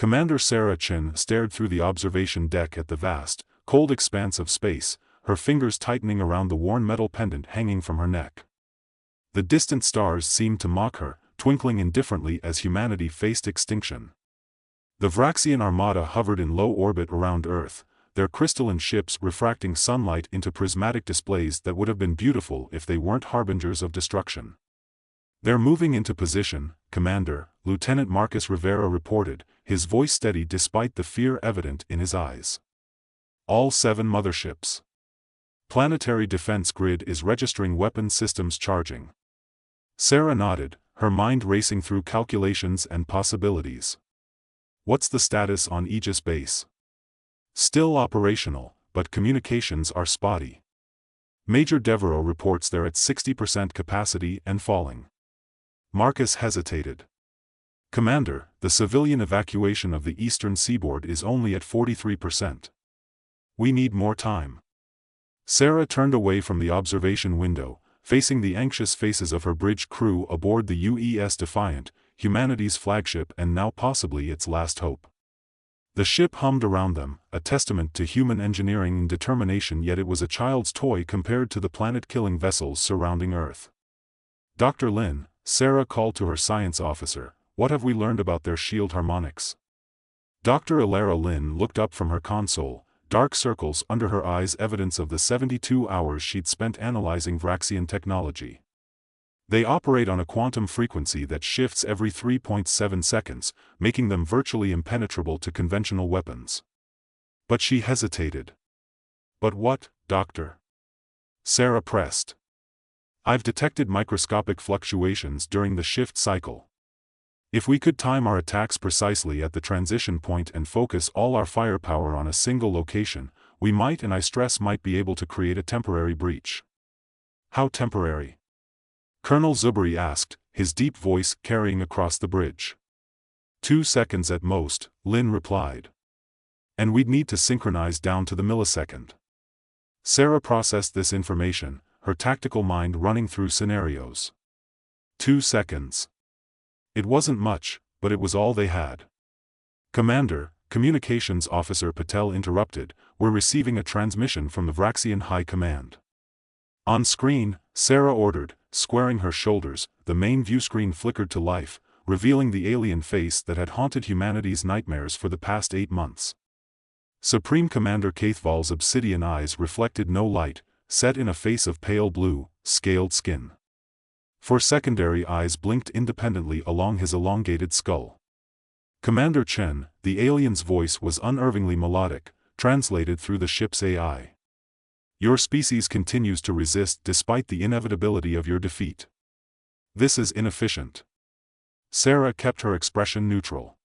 Commander Sarah Chen stared through the observation deck at the vast, cold expanse of space, her fingers tightening around the worn metal pendant hanging from her neck. The distant stars seemed to mock her, twinkling indifferently as humanity faced extinction. The Vraxian armada hovered in low orbit around Earth, their crystalline ships refracting sunlight into prismatic displays that would have been beautiful if they weren't harbingers of destruction. "They're moving into position, Commander," Lieutenant Marcus Rivera reported, his voice steady despite the fear evident in his eyes. "All 7 motherships. Planetary defense grid is registering weapon systems charging." Sarah nodded, her mind racing through calculations and possibilities. "What's the status on Aegis Base?" "Still operational, but communications are spotty. Major Deveraux reports they're at 60% capacity and falling." Marcus hesitated. "Commander, the civilian evacuation of the eastern seaboard is only at 43%. We need more time." Sarah turned away from the observation window, facing the anxious faces of her bridge crew aboard the UES Defiant, humanity's flagship and now possibly its last hope. The ship hummed around them, a testament to human engineering and determination, yet it was a child's toy compared to the planet-killing vessels surrounding Earth. "Dr. Lin," Sarah called to her science officer, "what have we learned about their shield harmonics?" Dr. Ilara Lin looked up from her console, dark circles under her eyes, evidence of the 72 hours she'd spent analyzing Vraxian technology. "They operate on a quantum frequency that shifts every 3.7 seconds, making them virtually impenetrable to conventional weapons." But she hesitated. "But what, Doctor?" Sarah pressed. "I've detected microscopic fluctuations during the shift cycle. If we could time our attacks precisely at the transition point and focus all our firepower on a single location, we might, and I stress might, be able to create a temporary breach." "How temporary?" Colonel Zuberi asked, his deep voice carrying across the bridge. 2 seconds at most," Lin replied. "And we'd need to synchronize down to the millisecond." Sarah processed this information, her tactical mind running through scenarios. 2 seconds. It wasn't much, but it was all they had. "Commander," Communications Officer Patel interrupted, "we're receiving a transmission from the Vraxian High Command." "On screen," Sarah ordered, squaring her shoulders. The main viewscreen flickered to life, revealing the alien face that had haunted humanity's nightmares for the past 8 months. Supreme Commander Caithval's obsidian eyes reflected no light, set in a face of pale blue, scaled skin. 4 secondary eyes blinked independently along his elongated skull. "Commander Chen," the alien's voice was unnervingly melodic, translated through the ship's AI. "Your species continues to resist despite the inevitability of your defeat. This is inefficient." Sarah kept her expression neutral.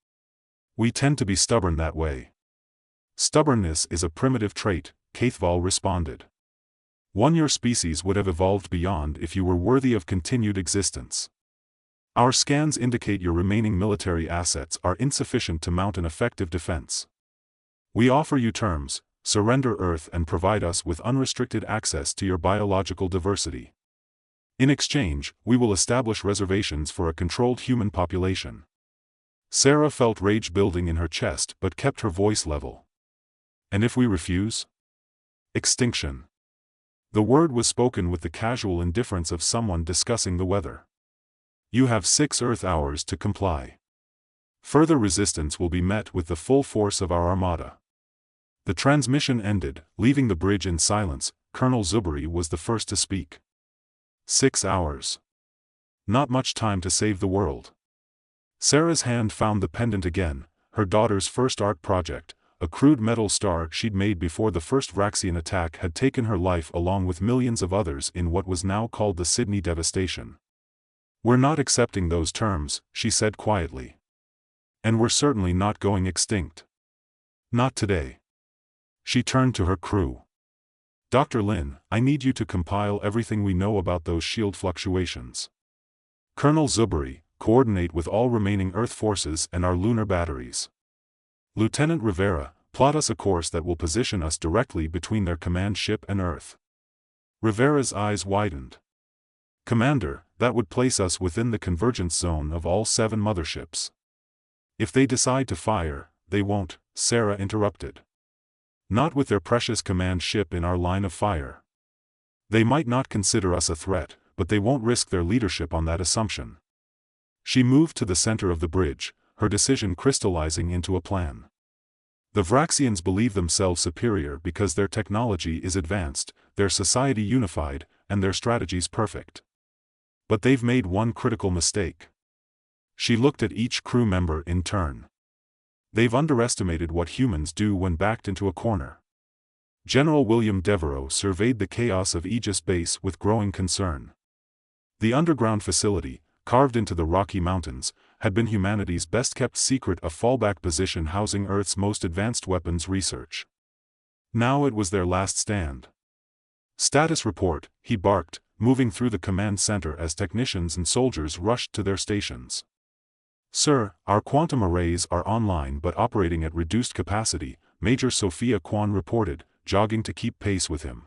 "We tend to be stubborn that way." "Stubbornness is a primitive trait," Caithval responded. "One your species would have evolved beyond if you were worthy of continued existence. Our scans indicate your remaining military assets are insufficient to mount an effective defense. We offer you terms: surrender Earth and provide us with unrestricted access to your biological diversity. In exchange, we will establish reservations for a controlled human population." Sarah felt rage building in her chest but kept her voice level. "And if we refuse?" "Extinction." The word was spoken with the casual indifference of someone discussing the weather. "You have 6 Earth hours to comply. Further resistance will be met with the full force of our armada." The transmission ended, leaving the bridge in silence. Colonel Zuberi was the first to speak. 6 hours. Not much time to save the world. Sarah's hand found the pendant again, her daughter's first art project, a crude metal star she'd made before the first Vraxian attack had taken her life along with millions of others in what was now called the Sydney devastation. "We're not accepting those terms," she said quietly. "And we're certainly not going extinct. Not today." She turned to her crew. "Dr. Lin, I need you to compile everything we know about those shield fluctuations. Colonel Zuberi, coordinate with all remaining Earth forces and our lunar batteries. Lieutenant Rivera, plot us a course that will position us directly between their command ship and Earth." Rivera's eyes widened. "Commander, that would place us within the convergence zone of all 7 motherships." If they decide to fire, they won't, Sarah interrupted. Not with their precious command ship in our line of fire. They might not consider us a threat, but they won't risk their leadership on that assumption. She moved to the center of the bridge, her decision crystallizing into a plan. The Vraxians believe themselves superior because their technology is advanced, their society unified, and their strategies perfect. But they've made one critical mistake. She looked at each crew member in turn. They've underestimated what humans do when backed into a corner. General William Deveraux surveyed the chaos of Aegis Base with growing concern. The underground facility, carved into the Rocky Mountains, had been humanity's best-kept secret, a fallback position housing Earth's most advanced weapons research. Now it was their last stand. Status report, he barked, moving through the command center as technicians and soldiers rushed to their stations. Sir, our quantum arrays are online but operating at reduced capacity, Major Sophia Kwan reported, jogging to keep pace with him.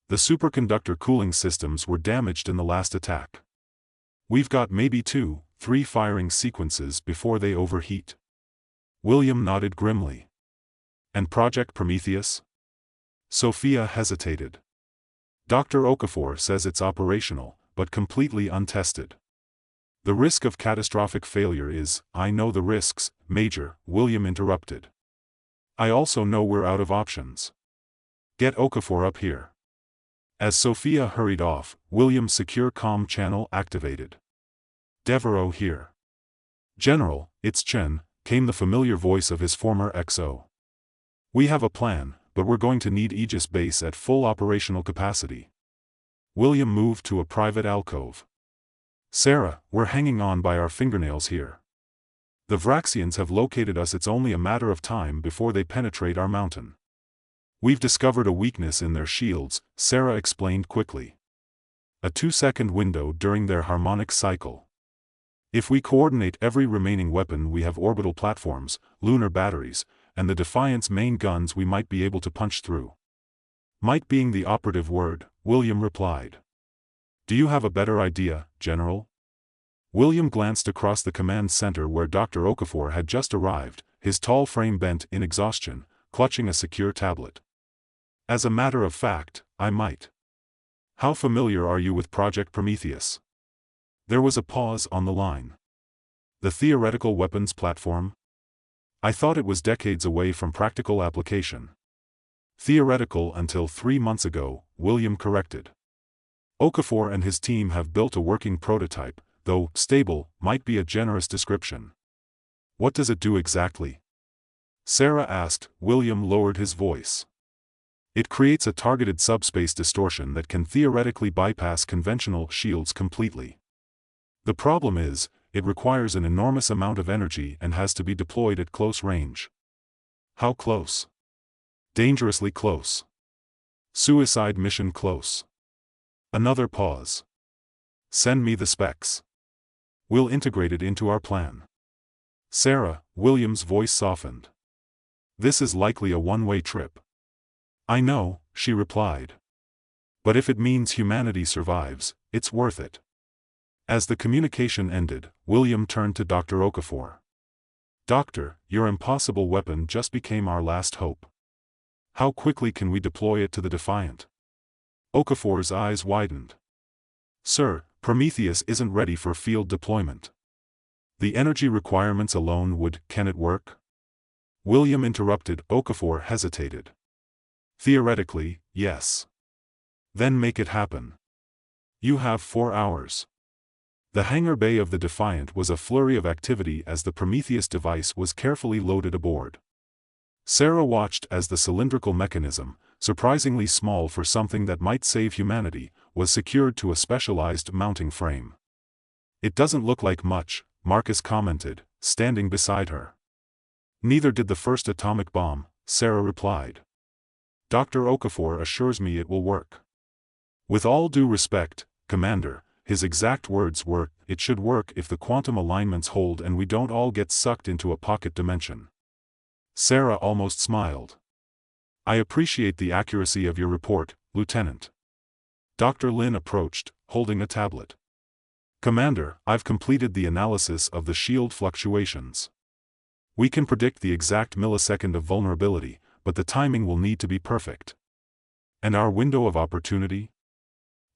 The superconductor cooling systems were damaged in the last attack. We've got maybe 2-3 firing sequences before they overheat. William nodded grimly. And Project Prometheus? Sophia hesitated. Dr. Okafor says it's operational, but completely untested. The risk of catastrophic failure is, I know the risks, Major, William interrupted. I also know we're out of options. Get Okafor up here. As Sophia hurried off, William's secure comm channel activated. Deveraux here. General, it's Chen, came the familiar voice of his former XO. We have a plan, but we're going to need Aegis Base at full operational capacity. William moved to a private alcove. Sarah, we're hanging on by our fingernails here. The Vraxians have located us. It's only a matter of time before they penetrate our mountain. We've discovered a weakness in their shields, Sarah explained quickly. A 2-second window during their harmonic cycle. If we coordinate every remaining weapon, we have orbital platforms, lunar batteries, and the Defiant's main guns, we might be able to punch through. Might being the operative word, William replied. Do you have a better idea, General? William glanced across the command center where Dr. Okafor had just arrived, his tall frame bent in exhaustion, clutching a secure tablet. As a matter of fact, I might. How familiar are you with Project Prometheus? There was a pause on the line. The theoretical weapons platform? I thought it was decades away from practical application. Theoretical until 3 months ago, William corrected. Okafor and his team have built a working prototype, though stable might be a generous description. What does it do exactly? Sarah asked. William lowered his voice. It creates a targeted subspace distortion that can theoretically bypass conventional shields completely. The problem is, it requires an enormous amount of energy and has to be deployed at close range. How close? Dangerously close. Suicide mission close. Another pause. Send me the specs. We'll integrate it into our plan. Sarah, William's voice softened. This is likely a one-way trip. I know, she replied. But if it means humanity survives, it's worth it. As the communication ended, William turned to Dr. Okafor. Doctor, your impossible weapon just became our last hope. How quickly can we deploy it to the Defiant? Okafor's eyes widened. Sir, Prometheus isn't ready for field deployment. The energy requirements alone would, can it work? William interrupted. Okafor hesitated. Theoretically, yes. Then make it happen. You have 4 hours. The hangar bay of the Defiant was a flurry of activity as the Prometheus device was carefully loaded aboard. Sarah watched as the cylindrical mechanism, surprisingly small for something that might save humanity, was secured to a specialized mounting frame. It doesn't look like much, Marcus commented, standing beside her. Neither did the first atomic bomb, Sarah replied. Dr. Okafor assures me it will work. With all due respect, Commander, his exact words were, it should work if the quantum alignments hold and we don't all get sucked into a pocket dimension. Sarah almost smiled. I appreciate the accuracy of your report, Lieutenant. Dr. Lin approached, holding a tablet. Commander, I've completed the analysis of the shield fluctuations. We can predict the exact millisecond of vulnerability, but the timing will need to be perfect. And our window of opportunity?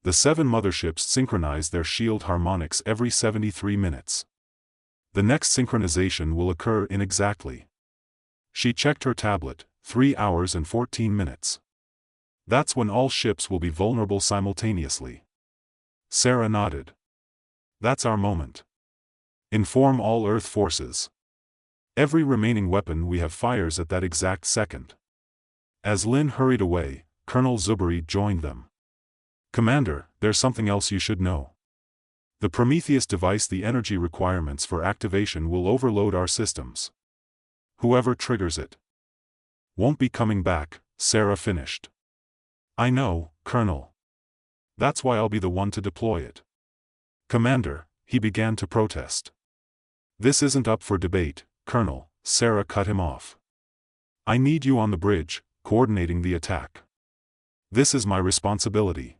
The 7 motherships synchronize their shield harmonics every 73 minutes. The next synchronization will occur in exactly. She checked her tablet, 3 hours and 14 minutes. That's when all ships will be vulnerable simultaneously. Sarah nodded. That's our moment. Inform all Earth forces. Every remaining weapon we have fires at that exact second. As Lin hurried away, Colonel Zuberi joined them. Commander, there's something else you should know. The Prometheus device, the energy requirements for activation will overload our systems. Whoever triggers it won't be coming back, Sarah finished. I know, Colonel. That's why I'll be the one to deploy it. Commander, he began to protest. This isn't up for debate, Colonel, Sarah cut him off. I need you on the bridge, coordinating the attack. This is my responsibility.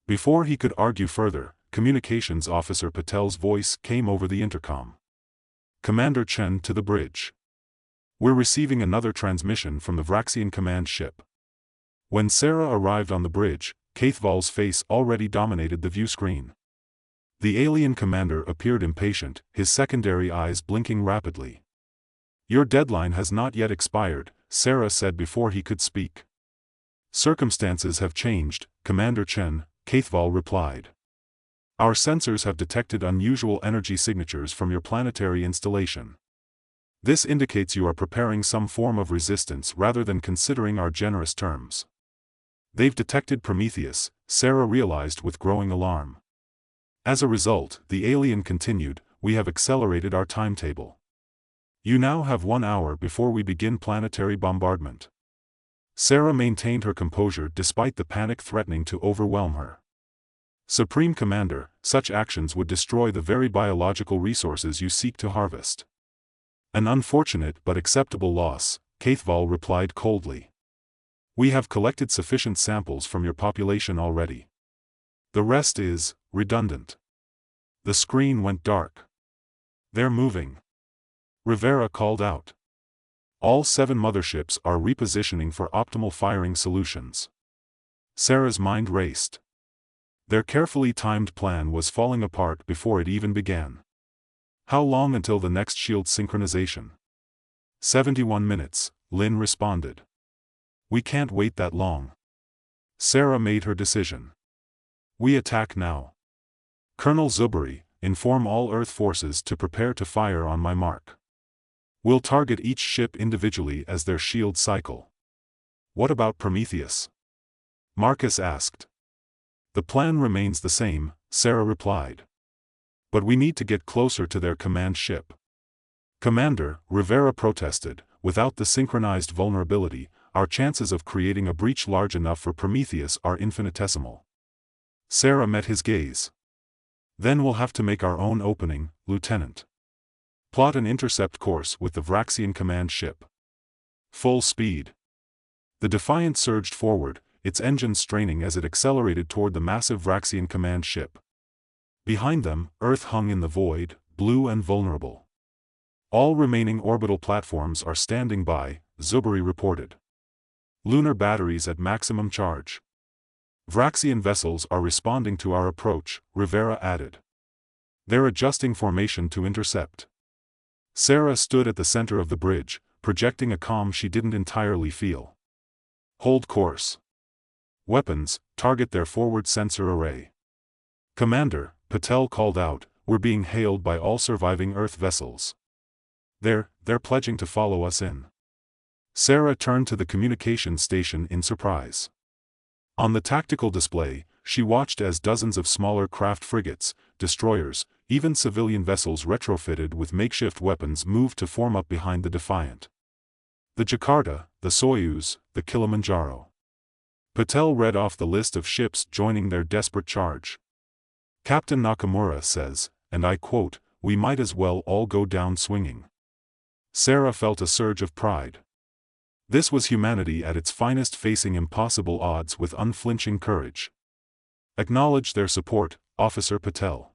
Before he could argue further, Communications Officer Patel's voice came over the intercom. Commander Chen to the bridge. We're receiving another transmission from the Vraxian command ship. When Sarah arrived on the bridge, Kaithval's face already dominated the view screen. The alien commander appeared impatient, his secondary eyes blinking rapidly. Your deadline has not yet expired, Sarah said before he could speak. Circumstances have changed, Commander Chen, Kaithval replied. Our sensors have detected unusual energy signatures from your planetary installation. This indicates you are preparing some form of resistance rather than considering our generous terms. They've detected Prometheus, Sarah realized with growing alarm. As a result, the alien continued, we have accelerated our timetable. You now have 1 hour before we begin planetary bombardment. Sarah maintained her composure despite the panic threatening to overwhelm her. Supreme Commander, such actions would destroy the very biological resources you seek to harvest. An unfortunate but acceptable loss, Kaithval replied coldly. We have collected sufficient samples from your population already. The rest is redundant. The screen went dark. They're moving. Rivera called out. All 7 motherships are repositioning for optimal firing solutions. Sarah's mind raced. Their carefully timed plan was falling apart before it even began. How long until the next shield synchronization? 71 minutes, Lin responded. We can't wait that long. Sarah made her decision. We attack now. Colonel Zuberi, inform all Earth forces to prepare to fire on my mark. We'll target each ship individually as their shield cycle. What about Prometheus? Marcus asked. The plan remains the same, Sarah replied. But we need to get closer to their command ship. Commander, Rivera protested, without the synchronized vulnerability, our chances of creating a breach large enough for Prometheus are infinitesimal. Sarah met his gaze. Then we'll have to make our own opening, Lieutenant. Plot an intercept course with the Vraxian command ship. Full speed. The Defiant surged forward, its engines straining as it accelerated toward the massive Vraxian command ship. Behind them, Earth hung in the void, blue and vulnerable. All remaining orbital platforms are standing by, Zuberi reported. Lunar batteries at maximum charge. Vraxian vessels are responding to our approach, Rivera added. They're adjusting formation to intercept. Sarah stood at the center of the bridge, projecting a calm she didn't entirely feel. Hold course. Weapons, target their forward sensor array. Commander, Patel called out, we're being hailed by all surviving Earth vessels. They're pledging to follow us in. Sarah turned to the communications station in surprise. On the tactical display, she watched as dozens of smaller craft frigates, destroyers, even civilian vessels retrofitted with makeshift weapons moved to form up behind the Defiant. The Jakarta, the Soyuz, the Kilimanjaro. Patel read off the list of ships joining their desperate charge. Captain Nakamura says, and I quote, we might as well all go down swinging. Sarah felt a surge of pride. This was humanity at its finest, facing impossible odds with unflinching courage. Acknowledge their support, Officer Patel.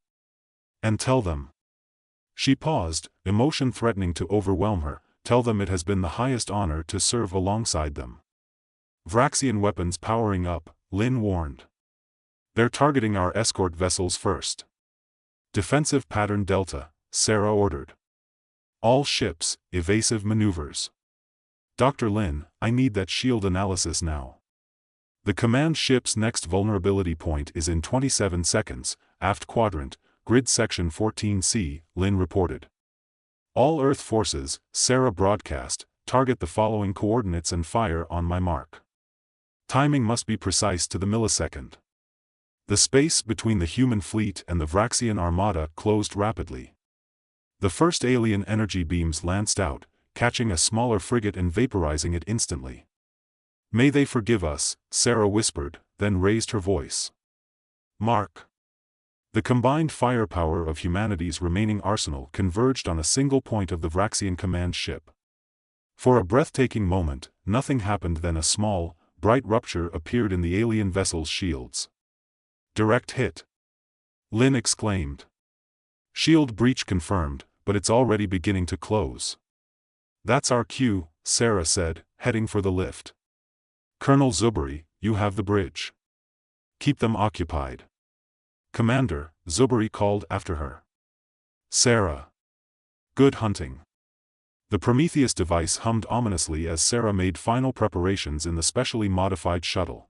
And tell them. She paused, emotion threatening to overwhelm her. Tell them it has been the highest honor to serve alongside them. Vraxian weapons powering up, Lin warned. They're targeting our escort vessels first. Defensive pattern Delta, Sarah ordered. All ships, evasive maneuvers. Dr. Lin, I need that shield analysis now. The command ship's next vulnerability point is in 27 seconds, aft quadrant, grid section 14C, Lin reported. All Earth forces, Sarah broadcast, target the following coordinates and fire on my mark. Timing must be precise to the millisecond. The space between the human fleet and the Vraxian armada closed rapidly. The first alien energy beams lanced out, catching a smaller frigate and vaporizing it instantly. May they forgive us, Sarah whispered, then raised her voice. Mark. The combined firepower of humanity's remaining arsenal converged on a single point of the Vraxian command ship. For a breathtaking moment, nothing happened, then a small, bright rupture appeared in the alien vessel's shields. Direct hit. Lin exclaimed. Shield breach confirmed, but it's already beginning to close. That's our cue, Sarah said, heading for the lift. Colonel Zuberi, you have the bridge. Keep them occupied. Commander, Zuberi called after her. Sarah. Good hunting. The Prometheus device hummed ominously as Sarah made final preparations in the specially modified shuttle.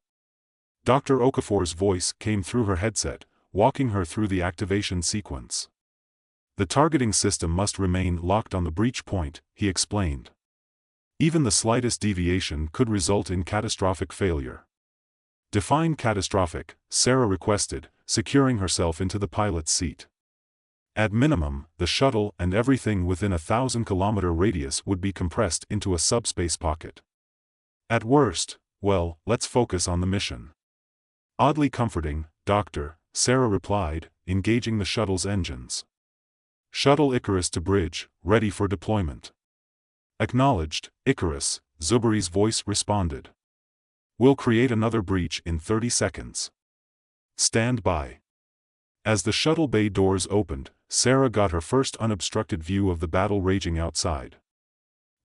Dr. Okafor's voice came through her headset, walking her through the activation sequence. The targeting system must remain locked on the breach point, he explained. Even the slightest deviation could result in catastrophic failure. Define catastrophic, Sarah requested, securing herself into the pilot's seat. At minimum, the shuttle and everything within a 1,000-kilometer radius would be compressed into a subspace pocket. At worst, well, let's focus on the mission. Oddly comforting, Doctor, Sarah replied, engaging the shuttle's engines. Shuttle Icarus to bridge, ready for deployment. Acknowledged, Icarus, Zuberi's voice responded. We'll create another breach in 30 seconds. Stand by. As the shuttle bay doors opened, Sarah got her first unobstructed view of the battle raging outside.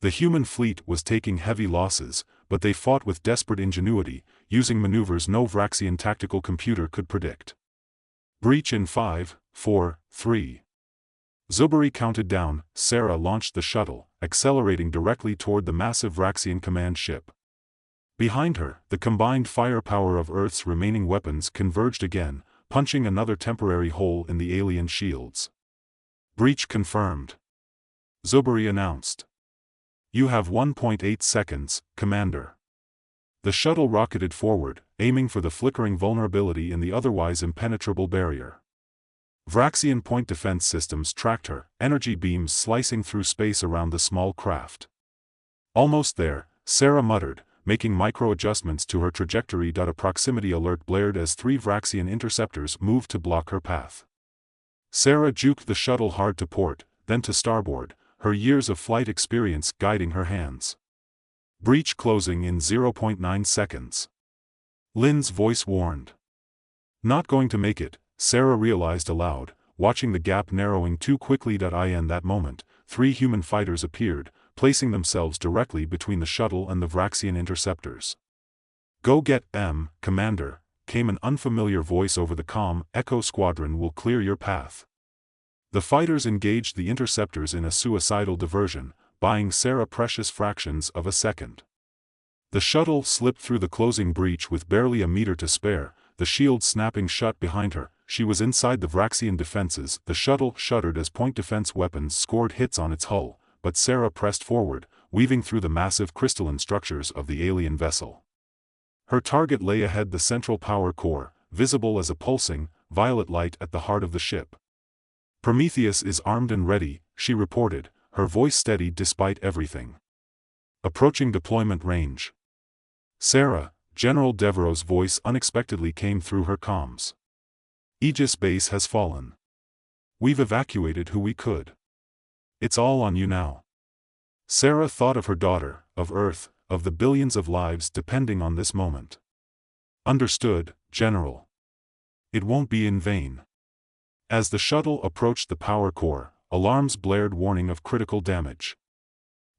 The human fleet was taking heavy losses, but they fought with desperate ingenuity, using maneuvers no Vraxian tactical computer could predict. Breach in 5, 4, 3. Zuberi counted down. Sarah launched the shuttle, accelerating directly toward the massive Vraxian command ship. Behind her, the combined firepower of Earth's remaining weapons converged again, punching another temporary hole in the alien shields. Breach confirmed. Zuberi announced. You have 1.8 seconds, Commander. The shuttle rocketed forward, aiming for the flickering vulnerability in the otherwise impenetrable barrier. Vraxian point defense systems tracked her, energy beams slicing through space around the small craft. Almost there, Sarah muttered, making micro-adjustments to her trajectory. A proximity alert blared as 3 Vraxian interceptors moved to block her path. Sarah juked the shuttle hard to port, then to starboard, her years of flight experience guiding her hands. Breach closing in 0.9 seconds. Lin's voice warned. Not going to make it, Sarah realized aloud, watching the gap narrowing too quickly. In that moment, 3 human fighters appeared, placing themselves directly between the shuttle and the Vraxian interceptors. Go get them, Commander, came an unfamiliar voice over the comm. Echo Squadron will clear your path. The fighters engaged the interceptors in a suicidal diversion, buying Sarah precious fractions of a second. The shuttle slipped through the closing breach with barely a meter to spare, the shield snapping shut behind her. She was inside the Vraxian defenses. The shuttle shuddered as point defense weapons scored hits on its hull, but Sarah pressed forward, weaving through the massive crystalline structures of the alien vessel. Her target lay ahead, the central power core, visible as a pulsing, violet light at the heart of the ship. Prometheus is armed and ready, she reported, her voice steady despite everything. Approaching deployment range. Sarah, General Deveraux' voice unexpectedly came through her comms. Aegis Base has fallen. We've evacuated who we could. It's all on you now. Sarah thought of her daughter, of Earth, of the billions of lives depending on this moment. Understood, General. It won't be in vain. As the shuttle approached the power core, alarms blared warning of critical damage.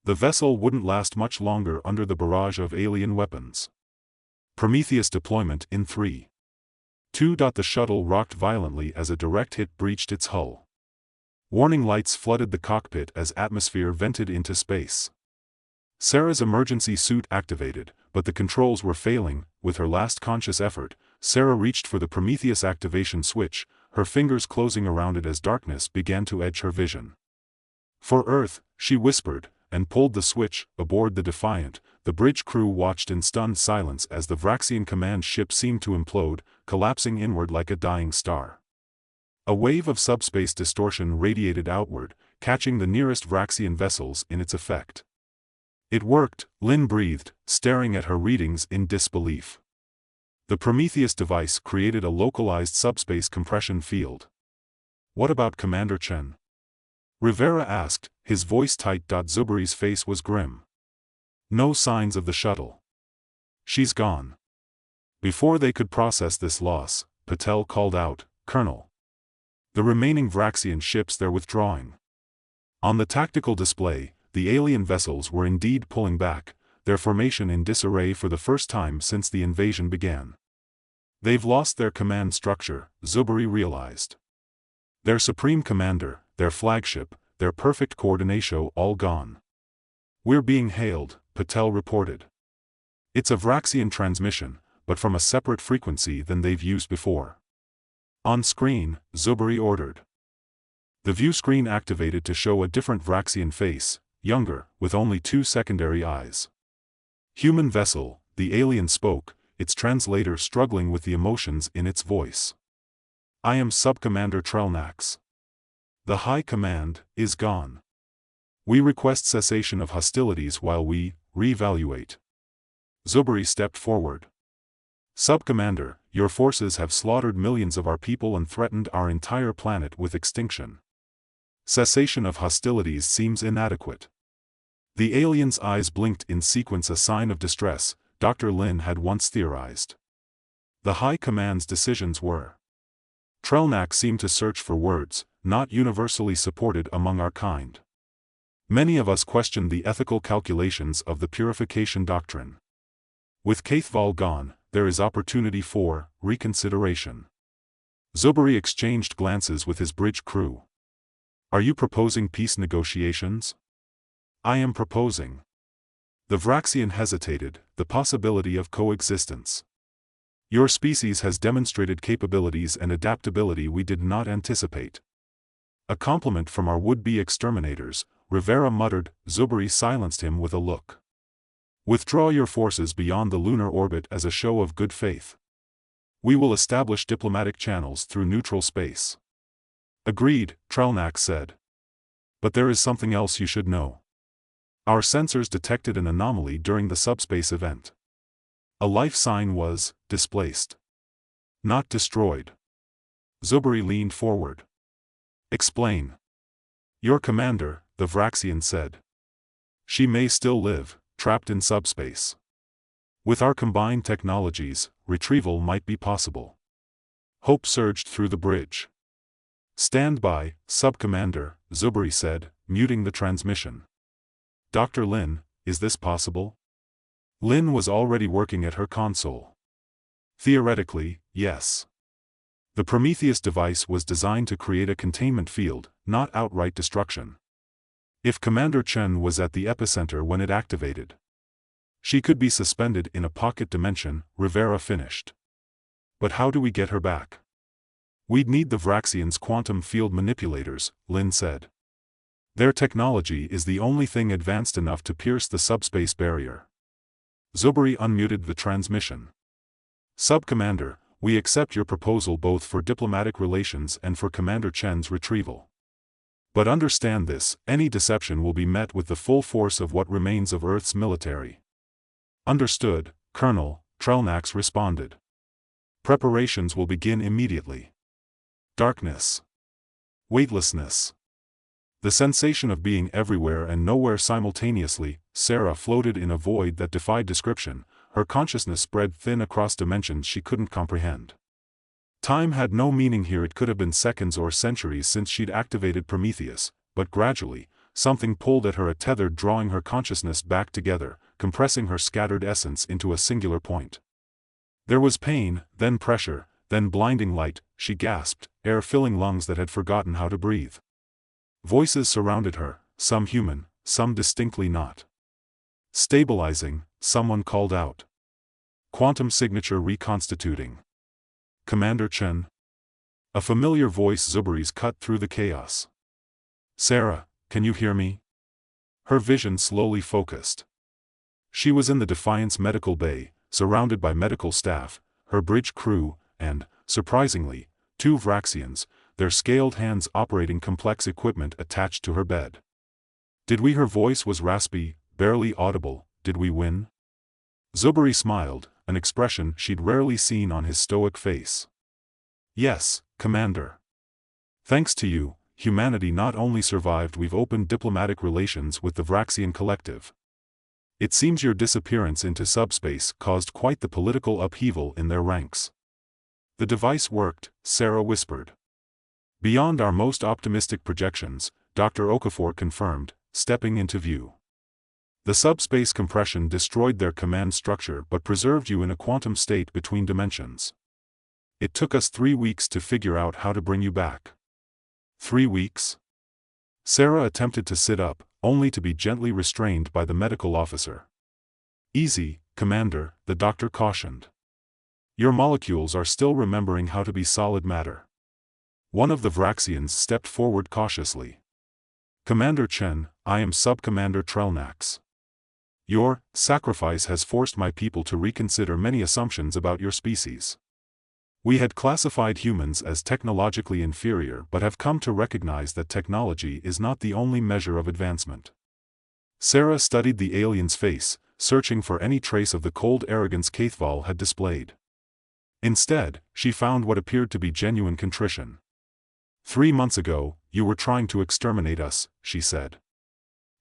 The vessel wouldn't last much longer under the barrage of alien weapons. Prometheus deployment in 3, 2. The shuttle rocked violently as a direct hit breached its hull. Warning lights flooded the cockpit as atmosphere vented into space. Sarah's emergency suit activated, but the controls were failing. With her last conscious effort, Sarah reached for the Prometheus activation switch, her fingers closing around it as darkness began to edge her vision. "For Earth," she whispered, and pulled the switch. Aboard the Defiant, the bridge crew watched in stunned silence as the Vraxian command ship seemed to implode, collapsing inward like a dying star. A wave of subspace distortion radiated outward, catching the nearest Vraxian vessels in its effect. "It worked," Lynn breathed, staring at her readings in disbelief. The Prometheus device created a localized subspace compression field. "What about Commander Chen?" Rivera asked, his voice tight. Zubari's face was grim. "No signs of the shuttle. She's gone." Before they could process this loss, Patel called out, "Colonel. The remaining Vraxian ships, they're withdrawing." On the tactical display, the alien vessels were indeed pulling back, their formation in disarray for the first time since the invasion began. "They've lost their command structure," Zubari realized. "Their supreme commander, their flagship, their perfect coordination, all gone." "We're being hailed," Patel reported. "It's a Vraxian transmission, but from a separate frequency than they've used before." "On screen," Zubari ordered. The view screen activated to show a different Vraxian face, younger, with only 2 secondary eyes. "Human vessel," the alien spoke, its translator struggling with the emotions in its voice. "I am Subcommander Trelnax. The High Command is gone. We request cessation of hostilities while we reevaluate." Zubari stepped forward. "Subcommander, your forces have slaughtered millions of our people and threatened our entire planet with extinction. Cessation of hostilities seems inadequate." The alien's eyes blinked in sequence, a sign of distress, Dr. Lin had once theorized. The High Command's decisions were. Trelnax seemed to search for words, not universally supported among our kind. "Many of us questioned the ethical calculations of the purification doctrine. With Kaithval gone, there is opportunity for reconsideration." Zubari exchanged glances with his bridge crew. "Are you proposing peace negotiations?" "I am proposing." The Vraxian hesitated, "the possibility of coexistence. Your species has demonstrated capabilities and adaptability we did not anticipate." "A compliment from our would-be exterminators," Rivera muttered. Zubari silenced him with a look. "Withdraw your forces beyond the lunar orbit as a show of good faith. We will establish diplomatic channels through neutral space." "Agreed," Trelnax said. "But there is something else you should know. Our sensors detected an anomaly during the subspace event. A life sign was displaced. Not destroyed." Zubari leaned forward. "Explain." "Your commander," the Vraxian said. "She may still live, trapped in subspace. With our combined technologies, retrieval might be possible." Hope surged through the bridge. "Stand by, Subcommander," Zubari said, muting the transmission. "Dr. Lin, is this possible?" Lin was already working at her console. "Theoretically, yes. The Prometheus device was designed to create a containment field, not outright destruction. If Commander Chen was at the epicenter when it activated, she could be suspended in a pocket dimension," Rivera finished. "But how do we get her back?" "We'd need the Vraxians' quantum field manipulators," Lin said. "Their technology is the only thing advanced enough to pierce the subspace barrier." Zubari unmuted the transmission. "Subcommander, we accept your proposal both for diplomatic relations and for Commander Chen's retrieval. But understand this, any deception will be met with the full force of what remains of Earth's military." "Understood, Colonel," Trelnax responded. "Preparations will begin immediately." Darkness. Weightlessness. The sensation of being everywhere and nowhere simultaneously, Sarah floated in a void that defied description, her consciousness spread thin across dimensions she couldn't comprehend. Time had no meaning here. It could have been seconds or centuries since she'd activated Prometheus, but gradually, something pulled at her, a tether drawing her consciousness back together, compressing her scattered essence into a singular point. There was pain, then pressure, then blinding light. She gasped, air filling lungs that had forgotten how to breathe. Voices surrounded her, some human, some distinctly not. Stabilizing, someone called out. Quantum signature reconstituting. Commander Chen. A familiar voice Zubari's cut through the chaos. Sarah, can you hear me? Her vision slowly focused. She was in the Defiance medical bay, surrounded by medical staff, her bridge crew, and, surprisingly, 2 Vraxians, their scaled hands operating complex equipment attached to her bed. Did we? Her voice was raspy, barely audible. Did we win? Zubari smiled, an expression she'd rarely seen on his stoic face. Yes, Commander. Thanks to you, humanity not only survived, we've opened diplomatic relations with the Vraxian collective. It seems your disappearance into subspace caused quite the political upheaval in their ranks. The device worked, Sarah whispered. Beyond our most optimistic projections, Dr. Okafor confirmed, stepping into view. The subspace compression destroyed their command structure but preserved you in a quantum state between dimensions. It took us 3 weeks to figure out how to bring you back. 3 weeks? Sarah attempted to sit up, only to be gently restrained by the medical officer. Easy, Commander, the doctor cautioned. Your molecules are still remembering how to be solid matter. One of the Vraxians stepped forward cautiously. Commander Chen, I am Sub-Commander Trelnax. Your sacrifice has forced my people to reconsider many assumptions about your species. We had classified humans as technologically inferior but have come to recognize that technology is not the only measure of advancement. Sarah studied the alien's face, searching for any trace of the cold arrogance Kaithval had displayed. Instead, she found what appeared to be genuine contrition. 3 months ago, you were trying to exterminate us, she said.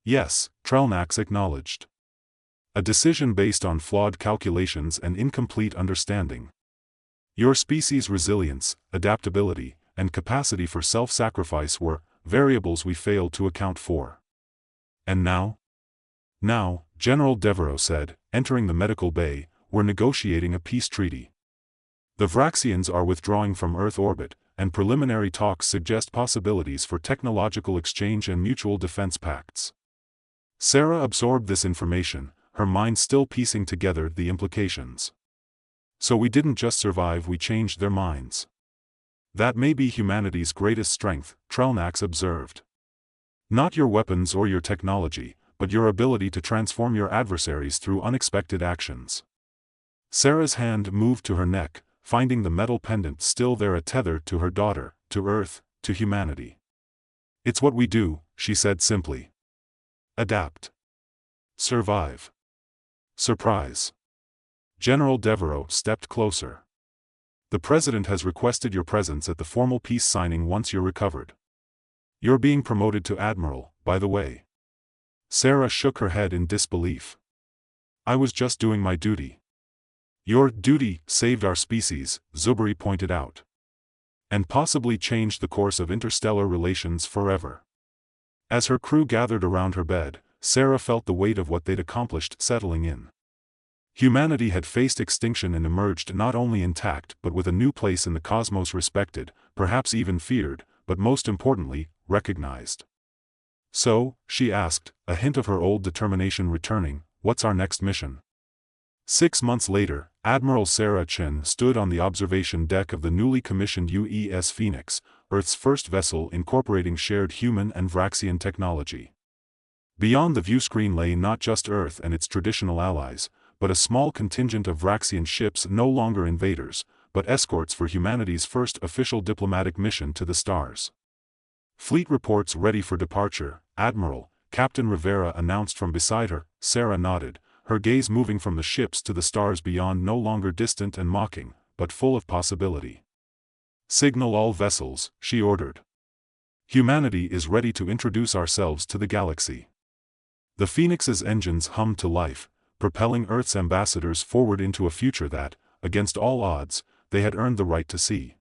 Yes, Trelnax acknowledged. A decision based on flawed calculations and incomplete understanding. Your species' resilience, adaptability, and capacity for self-sacrifice were variables we failed to account for. And now? Now, General Deveraux said, entering the medical bay, we're negotiating a peace treaty. The Vraxians are withdrawing from Earth orbit, and preliminary talks suggest possibilities for technological exchange and mutual defense pacts. Sarah absorbed this information, her mind still piecing together the implications. So we didn't just survive, we changed their minds. That may be humanity's greatest strength, Trelnax observed. Not your weapons or your technology, but your ability to transform your adversaries through unexpected actions. Sarah's hand moved to her neck, finding the metal pendant still there, a tether to her daughter, to Earth, to humanity. It's what we do, she said simply. Adapt. Survive. Surprise. General Deveraux stepped closer. The President has requested your presence at the formal peace signing once you're recovered. You're being promoted to Admiral, by the way. Sarah shook her head in disbelief. I was just doing my duty. Your duty saved our species, Zubari pointed out. And possibly changed the course of interstellar relations forever. As her crew gathered around her bed, Sarah felt the weight of what they'd accomplished settling in. Humanity had faced extinction and emerged not only intact but with a new place in the cosmos, respected, perhaps even feared, but most importantly, recognized. So, she asked, a hint of her old determination returning, what's our next mission? 6 months later, Admiral Sarah Chen stood on the observation deck of the newly commissioned UES Phoenix, Earth's first vessel incorporating shared human and Vraxian technology. Beyond the viewscreen lay not just Earth and its traditional allies, but a small contingent of Vraxian ships no longer invaders, but escorts for humanity's first official diplomatic mission to the stars. Fleet reports ready for departure, Admiral, Captain Rivera announced from beside her. Sarah nodded, her gaze moving from the ships to the stars beyond, no longer distant and mocking, but full of possibility. Signal all vessels, she ordered. Humanity is ready to introduce ourselves to the galaxy. The Phoenix's engines hummed to life, propelling Earth's ambassadors forward into a future that, against all odds, they had earned the right to see.